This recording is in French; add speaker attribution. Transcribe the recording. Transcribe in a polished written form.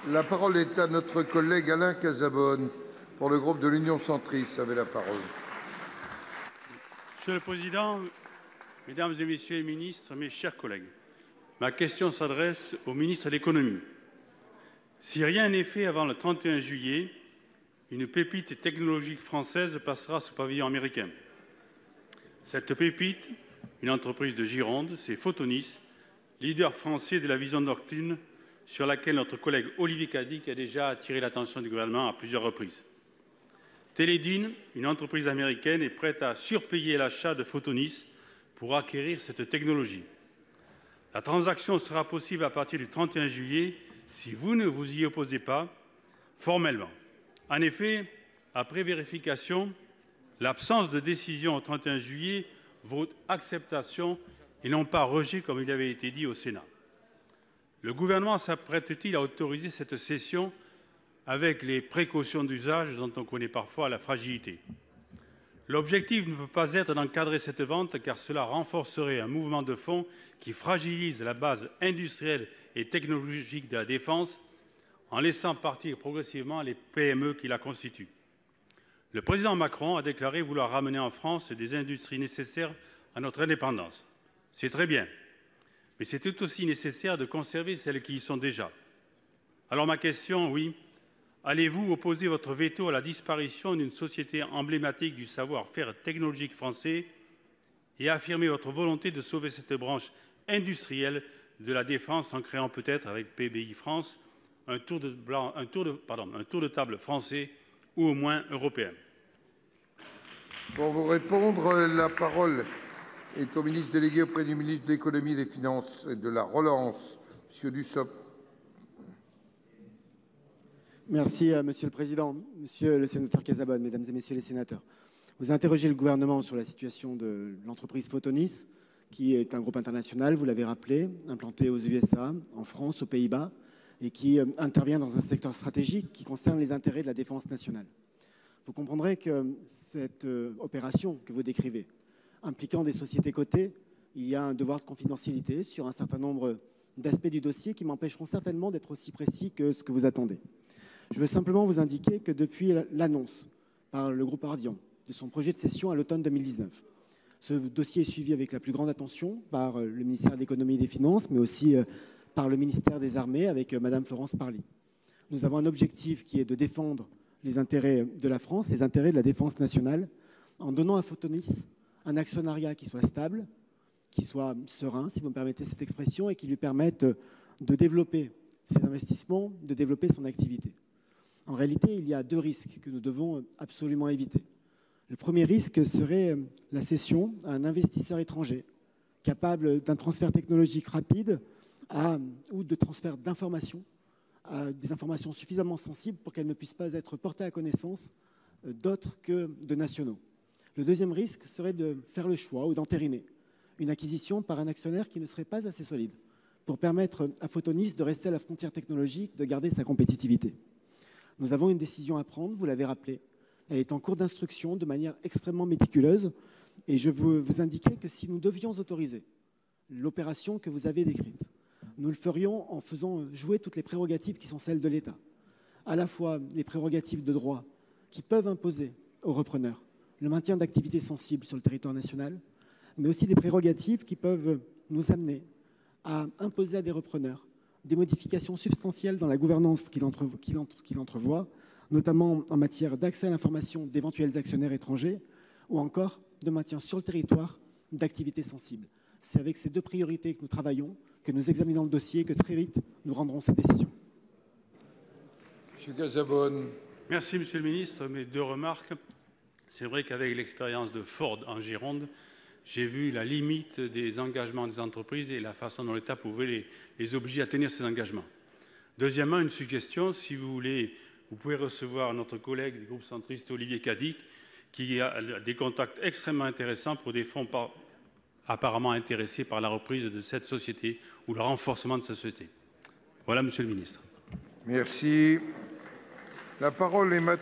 Speaker 1: La parole est à notre collègue Alain Cazabonne pour le groupe de l'Union centriste. Vous avez la parole.
Speaker 2: Monsieur le Président, Mesdames et Messieurs les ministres, mes chers collègues, ma question s'adresse au ministre de l'Économie. Si rien n'est fait avant le 31 juillet, une pépite technologique française passera sous pavillon américain. Cette pépite, une entreprise de Gironde, c'est Photonis, leader français de la vision nocturne, sur laquelle notre collègue Olivier Cadic a déjà attiré l'attention du gouvernement à plusieurs reprises. Teledyne, une entreprise américaine, est prête à surpayer l'achat de Photonis pour acquérir cette technologie. La transaction sera possible à partir du 31 juillet si vous ne vous y opposez pas formellement. En effet, après vérification, l'absence de décision au 31 juillet vaut acceptation et non pas rejet comme il avait été dit au Sénat. Le gouvernement s'apprête-t-il à autoriser cette cession avec les précautions d'usage dont on connaît parfois la fragilité? L'objectif ne peut pas être d'encadrer cette vente car cela renforcerait un mouvement de fond qui fragilise la base industrielle et technologique de la défense en laissant partir progressivement les PME qui la constituent. Le président Macron a déclaré vouloir ramener en France des industries nécessaires à notre indépendance. C'est très bien. Mais c'est tout aussi nécessaire de conserver celles qui y sont déjà. Alors ma question, oui, allez-vous opposer votre veto à la disparition d'une société emblématique du savoir-faire technologique français et affirmer votre volonté de sauver cette branche industrielle de la défense en créant peut-être avec PBI France un tour de table français ou au moins européen?
Speaker 1: Pour vous répondre, la parole est au ministre délégué auprès du ministre de l'Économie, des Finances et de la Relance, M. Dussopt.
Speaker 3: Merci, Monsieur le Président. Monsieur le sénateur Cazabonne, Mesdames et Messieurs les sénateurs, vous interrogez le gouvernement sur la situation de l'entreprise Photonis, qui est un groupe international, vous l'avez rappelé, implanté aux USA, en France, aux Pays-Bas, et qui intervient dans un secteur stratégique qui concerne les intérêts de la défense nationale. Vous comprendrez que cette opération que vous décrivez, impliquant des sociétés cotées, il y a un devoir de confidentialité sur un certain nombre d'aspects du dossier qui m'empêcheront certainement d'être aussi précis que ce que vous attendez. Je veux simplement vous indiquer que depuis l'annonce par le groupe Ardian de son projet de cession à l'automne 2019, ce dossier est suivi avec la plus grande attention par le ministère de l'Économie et des Finances, mais aussi par le ministère des Armées avec Madame Florence Parly. Nous avons un objectif qui est de défendre les intérêts de la France, les intérêts de la défense nationale, en donnant à Photonis un actionnariat qui soit stable, qui soit serein, si vous me permettez cette expression, et qui lui permette de développer ses investissements, de développer son activité. En réalité, il y a deux risques que nous devons absolument éviter. Le premier risque serait la cession à un investisseur étranger capable d'un transfert technologique rapide ou de transfert d'informations, des informations suffisamment sensibles pour qu'elles ne puissent pas être portées à connaissance d'autres que de nationaux. Le deuxième risque serait de faire le choix ou d'entériner une acquisition par un actionnaire qui ne serait pas assez solide pour permettre à Photonis de rester à la frontière technologique, de garder sa compétitivité. Nous avons une décision à prendre, vous l'avez rappelé. Elle est en cours d'instruction de manière extrêmement méticuleuse et je veux vous indiquer que si nous devions autoriser l'opération que vous avez décrite, nous le ferions en faisant jouer toutes les prérogatives qui sont celles de l'État. À la fois les prérogatives de droit qui peuvent imposer aux repreneurs le maintien d'activités sensibles sur le territoire national, mais aussi des prérogatives qui peuvent nous amener à imposer à des repreneurs des modifications substantielles dans la gouvernance qu'il entrevoit, notamment en matière d'accès à l'information d'éventuels actionnaires étrangers ou encore de maintien sur le territoire d'activités sensibles. C'est avec ces deux priorités que nous travaillons, que nous examinons le dossier et que très vite nous rendrons ces décisions.
Speaker 1: M. Cazabonne.
Speaker 2: Merci, Monsieur le Ministre. Mes deux remarques. C'est vrai qu'avec l'expérience de Ford en Gironde, j'ai vu la limite des engagements des entreprises et la façon dont l'État pouvait les obliger à tenir ces engagements. Deuxièmement, une suggestion, si vous voulez, vous pouvez recevoir notre collègue du groupe centriste Olivier Cadic, qui a des contacts extrêmement intéressants pour des fonds apparemment intéressés par la reprise de cette société ou le renforcement de cette société. Voilà, Monsieur le Ministre.
Speaker 1: Merci. La parole est maintenant